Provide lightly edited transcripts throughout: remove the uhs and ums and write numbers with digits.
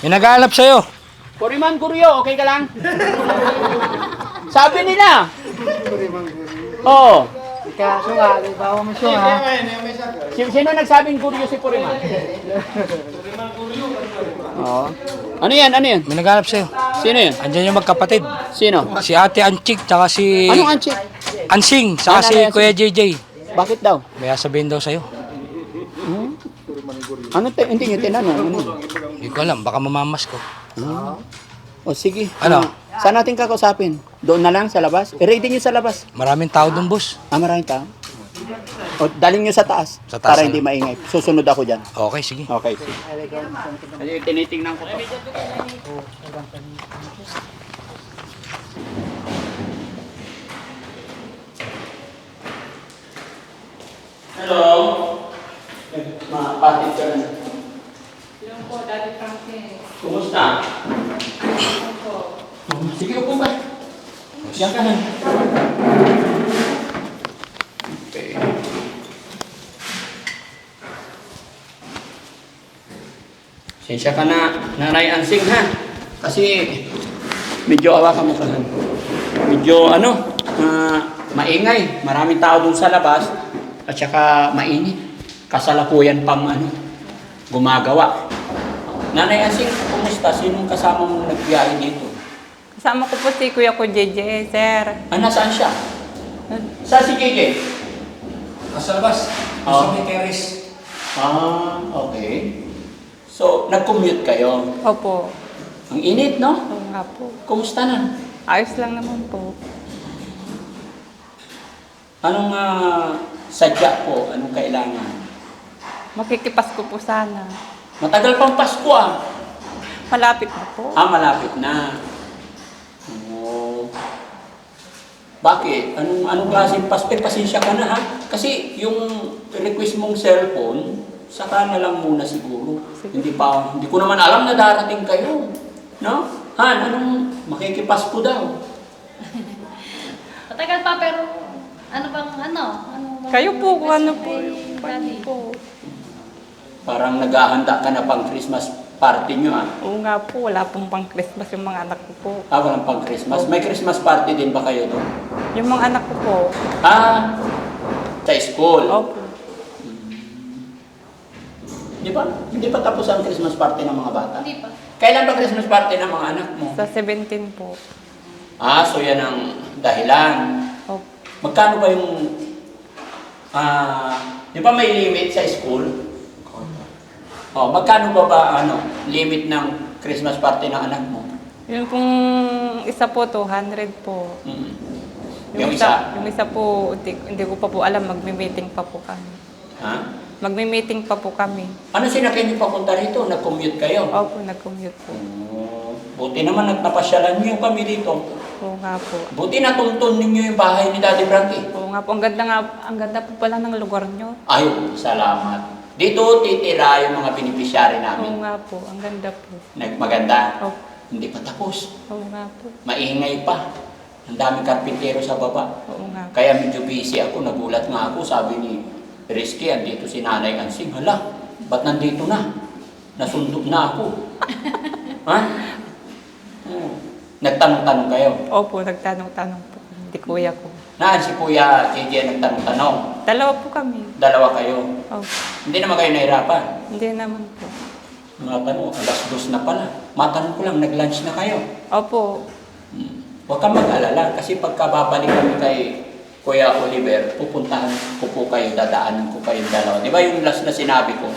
May nag-aalap sa'yo. Puriman Guryo, okay ka lang? Sabi nila. Oo. Kaso nga, bawa mo siya ha. Sino nagsabing Guryo si Puriman? Oo. Ano yan? Ano yan? May nag-aalap sa'yo. Sino yan? Andiyan yung magkapatid. Sino? Si Ate Anchik, tsaka si... Anong anchik? Ansing, tsaka si Ano, Kuya JJ. Bakit daw? May sabihin daw sa'yo. Ano hindi nyo tinanong? Ano? Hindi ko alam, baka mamamas ko. O sige. Ano? Saan natin kakausapin? Doon na lang sa labas? I-ready nyo sa labas. Maraming tao doon, boss. Maraming tao. O daling nyo sa taas. Sa taas, para ano? hindi maingay. Susunod ako dyan. Okay, sige. Okay, sige. Kasi tinitingnan ko to. Hello? Mapatid ka na. Yung po, Daddy Frankie. Kumusta? Yung po. Sige, upo ka. Diyan ka na. Okay. Sensya ka na, Nanay Ansing, ha? Kasi medyo awa ka mo ka. Medyo maingay. Maraming tao dun sa labas at saka mainit. Kasalukuyan pang gumagawa. Nanay Ansing, kumusta? Sinong kasama mong nagbiyahe dito? Kasama ko po si Kuya ko JJ, sir. Nasaan siya? Saan si JJ? Nasa labas. Oh. Sa terrace. Okay. So, nag-commute kayo. Opo. Ang init, no? Oo nga po. Kumusta na? Ayos lang naman po. Anong sadya po? Anong kailangan? Makikipas ko po sana. Matagal pang Pasko, ah. Malapit na po. Malapit na. Oh. Bakit? Anong klaseng Pasko? Pasensya ka na, ha? Kasi yung request mong cellphone, saka na lang muna siguro. Sige. Hindi ko naman alam na darating kayo. No? Han, anong makikipasko daw? Matagal pa pero ano bang ano? Kayo po, kung ano po Daddy. yung paano po. Parang naghahanda ka na pang Christmas party nyo, ah. Oo nga po, wala pong pang Christmas yung mga anak ko po. Walang pang Christmas. May Christmas party din ba kayo doon? Yung mga anak ko po. Sa school. Opo. Hindi pa tapos ang Christmas party ng mga bata? Hindi pa. Kailan ba Christmas party ng mga anak mo? Sa 17 po. So yan ang dahilan. Opo. Magkano ba yung... di ba may limit sa school? Magkano ba limit ng Christmas party ng anak mo? Yung pong isa po, 200 po. Yung isa? Yung isa po, hindi ko pa po alam, magme-meeting pa po kami. Ha? Magme-meeting pa po kami. Ano sinakay niyo papunta rito? Nag-commute kayo? Opo, nag-commute po. Buti naman nagpapasyalan niyo kami dito. Oo nga po. Buti natuntun ninyo yung bahay ni Daddy Frankie. Oo nga po, ang ganda po pala ng lugar nyo. Ayun, salamat. Dito titira yung mga beneficiary Oo namin. nga po, ang ganda po. Maganda. Opo, Hindi pa tapos. oo nga po. Maingay pa. Ang daming karpintero sa baba. Oo nga po. Kaya medyo busy ako. Nagulat nga ako. Sabi ni Rizky, andito si Nanay Ansing. Hala, ba't nandito na? Nasundot na ako. Ha? Nagtanong-tanong kayo. Opo, nagtanong-tanong po. Hindi kuya ko. Naan si Kuya JJ nagtanong-tanong. Dalawa po kami. Dalawa kayo. Opo, Hindi naman kayo nahirapan. hindi naman po. Mga tanong, 2:00 na pala. Matanong ko lang, nag-lunch na kayo. Opo, Huwag kang mag-alala kasi pagka babalik kami kay Kuya Oliver, pupuntahan ko po kayo, dadaanan ko kayo dalawa. Di ba yung last na sinabi ko,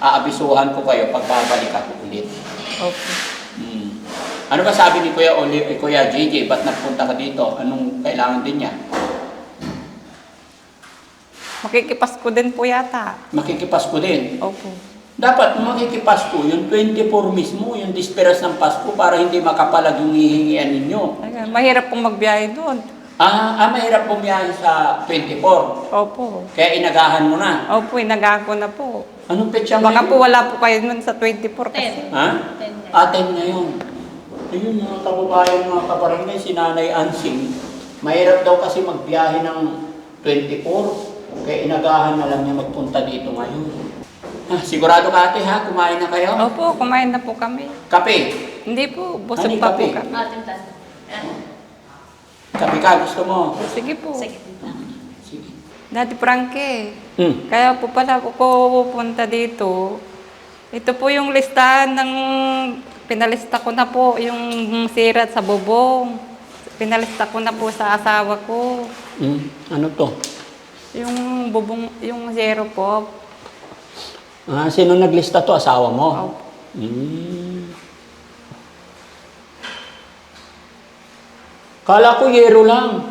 aabisuhan ko kayo pag babalik ako ulit. opo. Ano ba sabi ni Kuya Oliver, Kuya JJ, ba't nagpunta ka dito? Anong kailangan din niya? Makikipasko din po yata. Makikipasko din. Opo. Dapat makikipasko, yung 24 mismo, yung disperas ng Pasko para hindi makapalag yung hihingian ninyo. Ayun, mahirap pong magbiyahe doon. Mahirap bumiyahe sa 24. Opo. Kaya inagahan mo na. Opo, inagago na po. Anong petsa Baka ngayon? po wala po kayo nun sa 24 kasi. Ha? 10 Aten ngayon. Ayun mga kababayan, mga kabarangay, si Nanay Ansing. Mahirap daw kasi magbiyahe ng 24. Kaya inagahan na lang niya magpunta dito ngayon. Sigurado ka ate ha, kumain na kayo? Opo, kumain na po kami. Kape. Hindi po, busog Ano yung pa po kape? kami. Ating tan. Ayan. Kape ka, gusto mo? Sige po. Sige, tita. Sige. Dati Frankie, Hmm. kaya po pala ako pupunta dito. Ito po yung listahan ng pinalista ko na po, yung sirat sa bubong. Pinalista ko na po sa asawa ko. Ano to? Yung bubong, yung zero po. Sino naglista to? Asawa mo? Opo. Kala ko yero lang.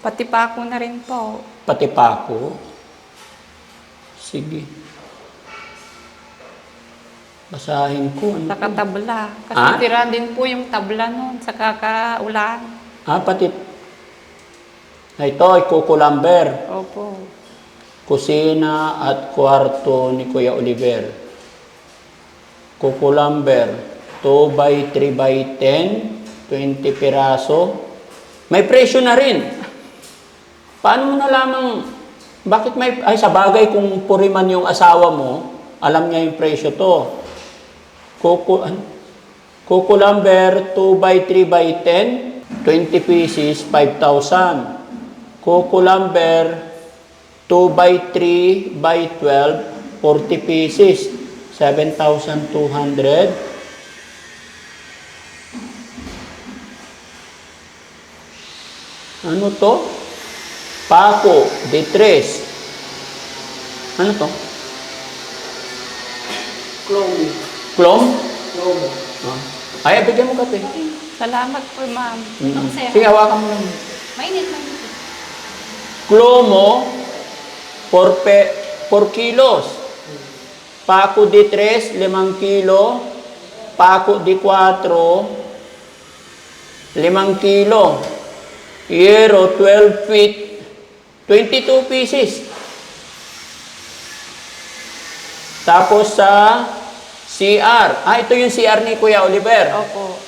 Pati pa ako na rin po. Pati pa ako. Sige. Basahin ko. Ano Saka to? tabla. Kasi Ah? tira din po yung tabla nun sa kakaulan. Pati. Ito ay kukulamber. Opo. Kusina at kwarto ni Kuya Oliver. Kukulamber. 2 by 3 by 10. 20 piraso. May presyo na rin. Paano mo nalaman? Bakit may... Ay, sa bagay kung puriman yung asawa mo, alam niya yung presyo to. Kukulamber 2 by 3 by 10. 20 pieces, 5,000. Kukulamber 2 by 3 by 12, 40 pieces, 7,200. Ano to? Pako, detres. Ano to? Klom? Ay, bigyan mo kape. Salamat po, ma'am. Sige, hawakan mo lang. Mainit, mainit. Clomo, 4 kilos. Paco de 3, 5 kilo. Paco de 4, 5 kilo. Hierro, 12 feet, 22 pieces. Tapos sa CR. Ito yung CR ni Kuya Oliver. Opo.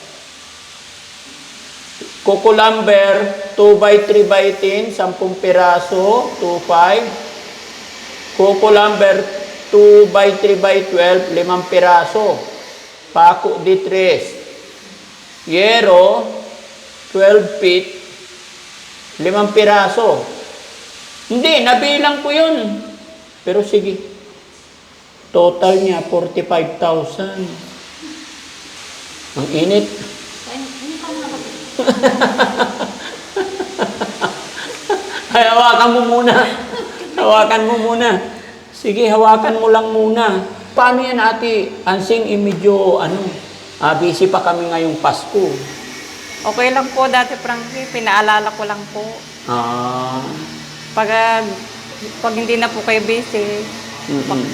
Kukulamber, 2 by 3 by 10, 10 piraso, 2.5. Kukulamber, 2 by 3 by 12, 5 piraso. Paco de 3. Hierro, 12 feet, 5 piraso. Hindi, nabilang ko yun. Pero sige. Total niya, 45,000. Ang init. Hindi pa mga kapit. Ay, hawakan mo muna. Hawakan mo muna. Sige, hawakan mo lang muna. Paano yan, ate? Ansing, medyo, busy pa kami ngayong Pasko. Okay lang po dati, Frankie. Pinaalala ko lang po. Pag hindi na po kayo busy,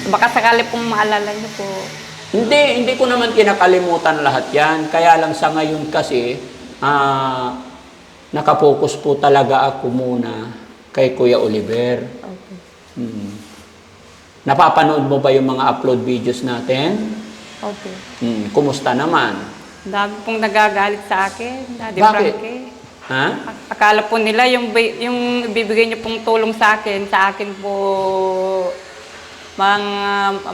baka sakali pong maalala niyo po. Hindi ko naman kinakalimutan lahat yan. Kaya lang sa ngayon kasi, nakapokus po talaga ako muna kay Kuya Oliver. Okay. Napapanood mo ba yung mga upload videos natin? Okay. Kumusta naman? Dami pong nagagalit sa akin, Daddy Bakit? Frankie. Ha? Akala po nila yung bibigay niyo pong tulong sa akin po mga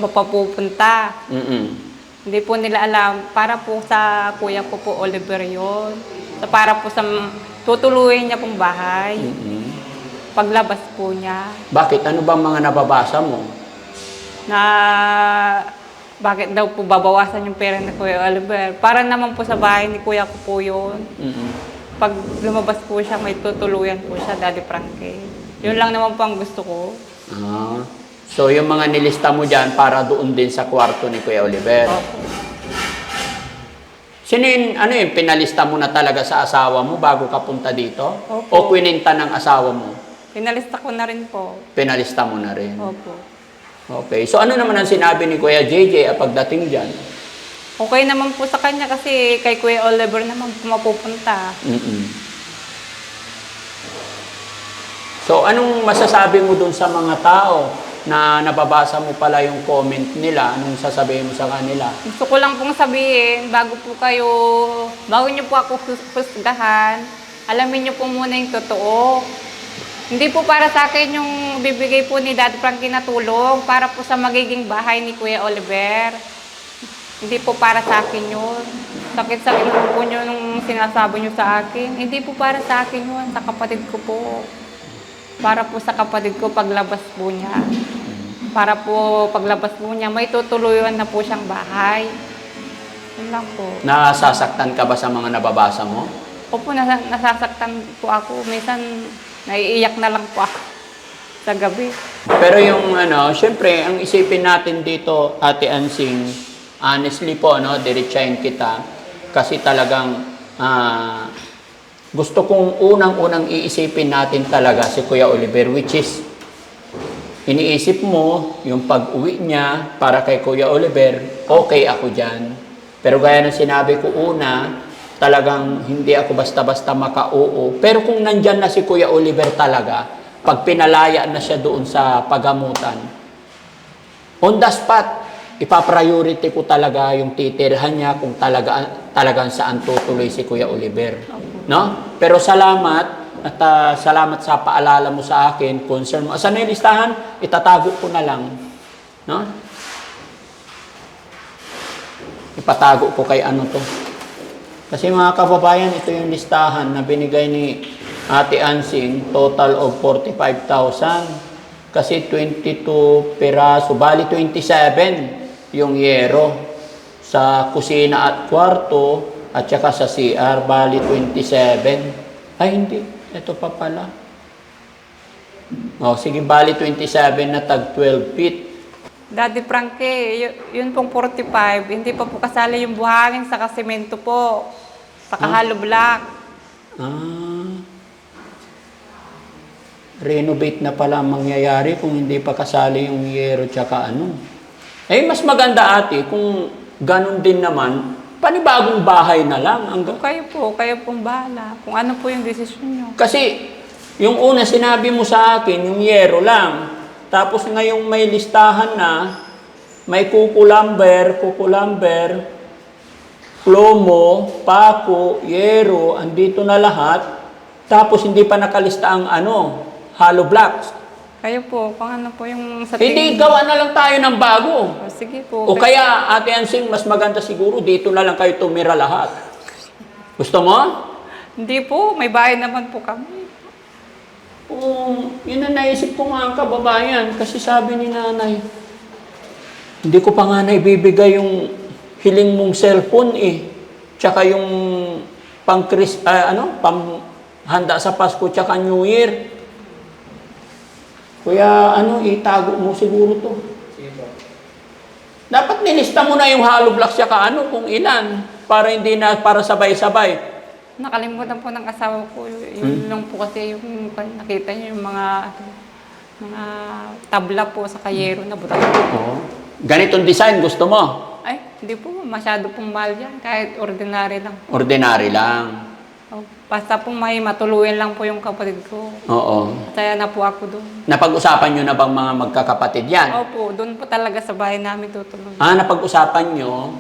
mapapupunta. Hindi po nila alam, para po sa kuya ko po, Oliver yun. Para po sa tutuluyin niya pong bahay. Paglabas po niya. Bakit? Ano bang mga nababasa mo? Na bakit daw po babawasan yung pera ni Kuya Oliver. Para naman po sa bahay ni kuya ko po yun. Pag lumabas po siya, may tutuluyan po siya, Daddy Frankie. Yun lang naman po ang gusto ko. So, yung mga nilista mo dyan para doon din sa kwarto ni Kuya Oliver. Opo. Sino yun, pinalista mo na talaga sa asawa mo bago ka punta dito? Opo. O kwininta ng asawa mo? Pinalista ko na rin po. Pinalista mo na rin. Opo. Okay. So, ano naman ang sinabi ni Kuya JJ pagdating dyan? Okay naman po sa kanya kasi kay Kuya Oliver naman po mapupunta. So, anong masasabi mo dun sa mga tao na nababasa mo pala yung comment nila? Anong sasabihin mo sa kanila? Gusto ko lang pong sabihin, bago niyo po ako husgahan, alamin niyo po muna yung totoo. Hindi po para sa akin yung bibigay po ni Daddy Frankie na tulong para po sa magiging bahay ni Kuya Oliver. Hindi po para sa akin yun. Sakit-sakit po nyo nung sinasabi nyo sa akin. Hindi po para sa akin yun, sa kapatid ko po. Para po sa kapatid ko paglabas po niya. Para po paglabas po niya, may tutuluyan na po siyang bahay. Yun lang po. Nasasaktan ka ba sa mga nababasa mo? Opo, nasasaktan po ako. Minsan, naiiyak na lang po ako sa gabi. Pero yung syempre, ang isipin natin dito, Ate Ansing, honestly po, diretsahin kita, kasi talagang gusto kong unang-unang iisipin natin talaga si Kuya Oliver, which is, iniisip mo yung pag-uwi niya para kay Kuya Oliver, okay ako dyan. Pero gaya ng sinabi ko una, talagang hindi ako basta-basta maka-oo. Pero kung nandyan na si Kuya Oliver talaga, pag pinalaya na siya doon sa pagamutan, on the spot, ipapriority ko talaga yung titirhan niya kung talagang saan tutuloy si Kuya Oliver. No? Pero salamat at salamat sa paalala mo sa akin, concern mo. Asan na yung listahan? Itatago ko na lang. No? Ipatago ko kay ano to. Kasi mga kababayan, ito yung listahan na binigay ni Ate Ansing, total of 45,000. Kasi 22 piraso, bali 27 yung yero sa kusina at kwarto at saka sa CR, bali 27. Ay hindi, ito pa pala. Sige, bali 27 na tag 12 feet. Daddy Frankie, yun pong 45, hindi pa po kasali yung buhangin sa kasemento po. Sa kahalo block. Renovate na pala ang mangyayari kung hindi pa kasali yung yero tsaka ano. Mas maganda ate, kung ganun din naman, panibagong bahay na lang. Kayo pong bahala. Kung ano po yung desisyon nyo. Kasi, yung una sinabi mo sa akin, yung yero lang. Tapos ngayong may listahan na, may kukulamber, plomo, pako, yero, andito na lahat. Tapos hindi pa nakalista ang hollow blocks. Kayo po, kung ano po yung sa Hindi, gawa na lang tayo ng bago. Sige po. O kaya, Ate Ansing, mas maganda siguro, dito na lang kayo tumira lahat. Gusto mo? Hindi po, may bahay naman po kami. Yun ang naisip ko nga kababayan. Kasi sabi ni nanay, hindi ko pa nga naibibigay yung hiling mong cellphone Tsaka yung handa sa Pasko tsaka New Year. Kuya, itago mo siguro to. Dapat nilista mo na yung hollow blocks tsaka kung ilan. Para hindi na, para sabay-sabay. Nakalimutan po ng asawa ko. Yun lang po kasi yung nakita niyo yung mga tabla po sa kayero na butang. Ganitong design gusto mo? Ay, hindi po. Masyado pong mahal yan. Kahit ordinary lang. Ordinary lang. Basta po may matuluyan lang po yung kapatid ko. Oo. Kaya na po ako doon. Napag-usapan nyo na bang mga magkakapatid yan? Opo, doon po talaga sa bahay namin tutuloy. Napag-usapan nyo,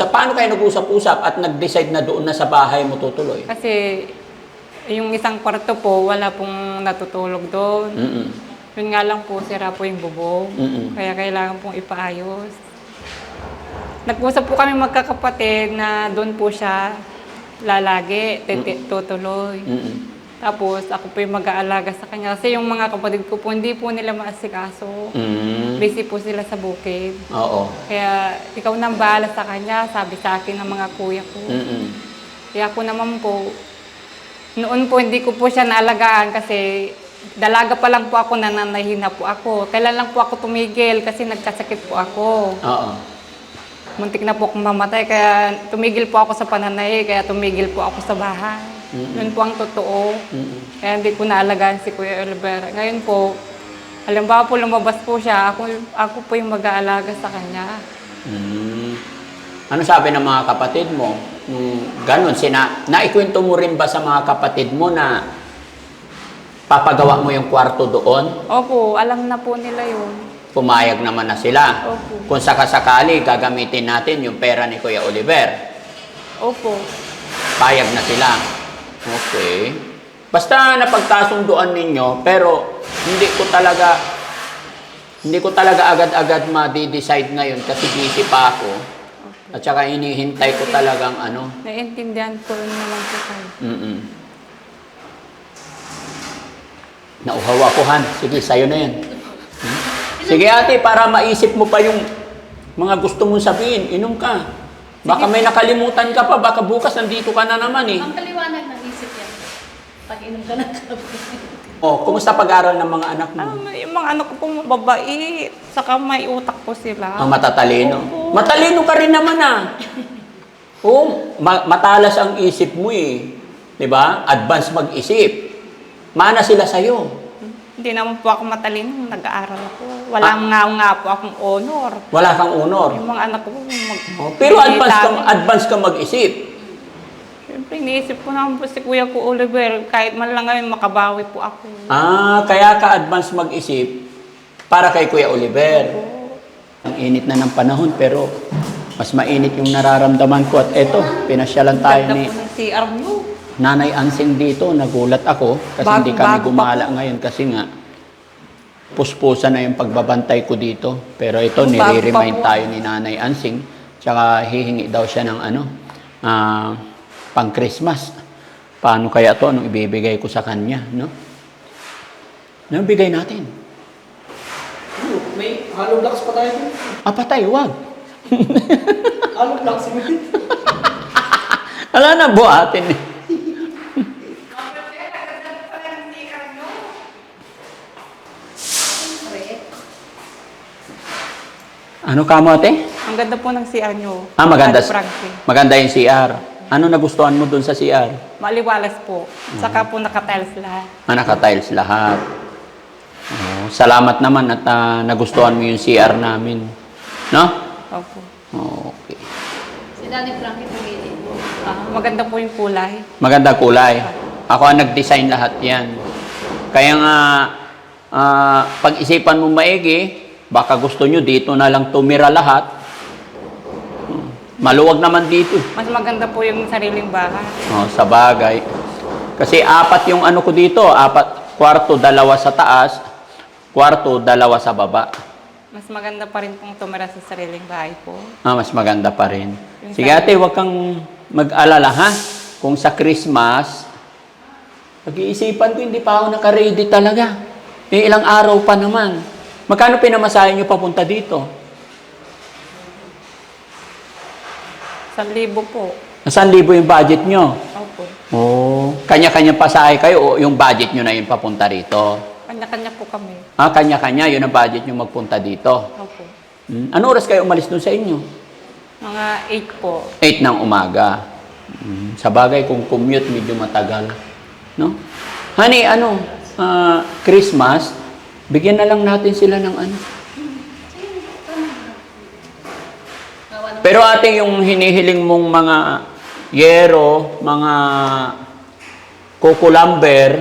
paano kayo nag-usap-usap at nag-decide na doon na sa bahay mo tutuloy? Kasi yung isang kwarto po, wala pong natutulog doon. Yun nga lang po, sira po yung bubong. Kaya kailangan pong ipaayos. Nag-usap po kami magkakapatid na doon po siya lalagi, tutuloy. Tapos ako po yung mag-aalaga sa kanya. Kasi yung mga kapatid ko po, hindi po nila maasikaso. Busy po sila sa bukid. Oo. Kaya ikaw nang bahala sa kanya, sabi sa akin ng mga kuya ko. Kaya ako naman po, noon po hindi ko po siya naalagaan kasi dalaga pa lang po ako, nananahina po ako. Kailan lang po ako tumigil kasi nagkasakit po ako. Oo. Muntik na po akong mamatay, kaya tumigil po ako sa pananay, kaya tumigil po ako sa bahay. Yun po ang totoo. Kaya hindi ko naalagaan si Kuya Oliver. Ngayon po, halimbawa po lumabas po siya, ako po yung mag-aalaga sa kanya. Ano sabi ng mga kapatid mo? Ganon, naikwento mo rin ba sa mga kapatid mo na papagawa mo yung kwarto doon? Opo, alam na po nila yun. Pumayag naman na sila. Opo. Kung sakasakali, gagamitin natin yung pera ni Kuya Oliver. Opo. Payag na sila. Okay. Basta napagkasunduan ninyo, pero hindi ko talaga agad-agad ma-decide ngayon kasi busy pa ako. At saka hinihintay ko talagang ano. Naiintindihan ko rin naman po kayo. Nauhaw ako, Han. Sige, sa'yo na yan. Sige ate, para maisip mo pa yung mga gusto mong sabihin, inom ka. Baka may nakalimutan ka pa, baka bukas nandito ka na naman eh. Ang paliwanag ng isip yan. Pag-inom ka ng kape. Oh, kumusta pag-aral ng mga anak mo? Yung mga anak ko po mababait. Saka may utak po sila. Ang matatalino. Opo. Matalino ka rin naman ah. Oo, matalas ang isip mo eh. 'Di ba? Advance mag-isip. Mana sila sa'yo. Hindi naman po ako matalino. Nag-aaral ako. Walang nga po akong honor. Wala kang honor. Yung mga anak ko po Oh, pero advance ka mag-isip. Siyempre, iniisip ko naman po si Kuya ko Oliver. Kahit man lang ngayon, makabawi po ako. Kaya ka advance mag-isip para kay Kuya Oliver. Ang init na ng panahon pero mas mainit yung nararamdaman ko. At eto, pinasyalan tayo Ganda ni po ng CR nyo. Nanay Ansing dito. Nagulat ako kasi Bago- hindi kami bago pa gumala po. ngayon kasi nga puspusan na yung pagbabantay ko dito. Pero ito, Bago pa nire-remind po. tayo ni Nanay Ansing. Tsaka hihingi daw siya ng pang Christmas. Paano kaya to? Anong ibibigay ko sa kanya? No? Anong bigay natin? May hollow blocks pa tayo. Patay, wag. Hollow blocks. Wala na, buhatin eh. Ano ka mo, ate? Ang ganda po ng CR nyo. Maganda. Ate Frankie. Maganda yung CR. Ano nagustuhan mo dun sa CR? Maliwalas po. Saka po naka-tiles lahat. Naka-tiles lahat. Oh, salamat naman at nagustuhan mo yung CR namin. No? Opo. Okay. Si Daddy Frankie pumili. Maganda po yung kulay. Maganda kulay. Ako ang nag-design lahat yan. Kaya nga, pag-isipan mo maigi, baka gusto nyo dito na lang tumira lahat. Maluwag naman dito. Mas maganda po yung sariling bahay. Oh, sa bagay. Kasi 4 yung ano ko dito. 4, kwarto, 2 sa taas. Kwarto, 2 sa baba. Mas maganda pa rin pong tumira sa sariling bahay po. Mas maganda pa rin. Yung Sige ate, huwag kang mag-alala ha. Kung sa Christmas, pag-iisipan ko hindi pa ako naka-ready talaga. Ilang araw pa naman. Magkano pinamasahe nyo papunta dito? 1,000 po. 1,000 yung budget nyo? Opo. Oh, kanya-kanya pasahe kayo o yung budget nyo na yung papunta rito? Kanya-kanya po kami. Kanya-kanya, yun ang budget nyo magpunta dito. Opo. Ano oras kayo umalis doon sa inyo? Mga 8 po. 8 ng umaga. Sa bagay, kung commute, medyo matagal. No? Honey, Christmas, bigyan na lang natin sila ng ano. Pero ate, yung hinihiling mong mga yero, mga kukulamber,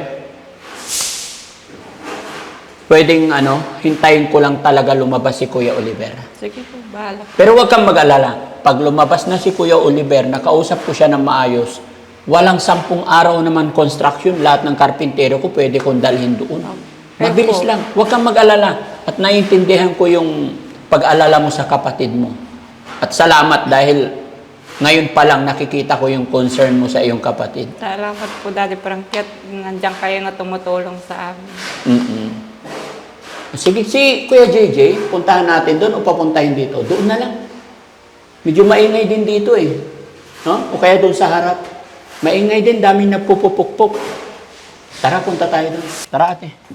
pwedeng hintayin ko lang talaga lumabas si Kuya Oliver. Sige po, bahala. Pero huwag kang mag-alala. Pag lumabas na si Kuya Oliver, nakausap ko siya ng maayos, walang 10 araw naman construction, lahat ng karpintero ko pwede kong dalhin doon. Mabilis lang. Huwag kang mag-alala. At naiintindihan ko yung pag-alala mo sa kapatid mo. At salamat dahil ngayon pa lang nakikita ko yung concern mo sa iyong kapatid. Salamat po, Daddy Frankie, at nandiyan kayo na tumutulong sa amin. Sige, si Kuya JJ, puntahan natin doon o papuntahin dito? Doon na lang. Medyo maingay din dito eh. No? O kaya doon sa harap. Maingay din, daming nagpupupukpuk. Tara, punta tayo doon. Tara ate.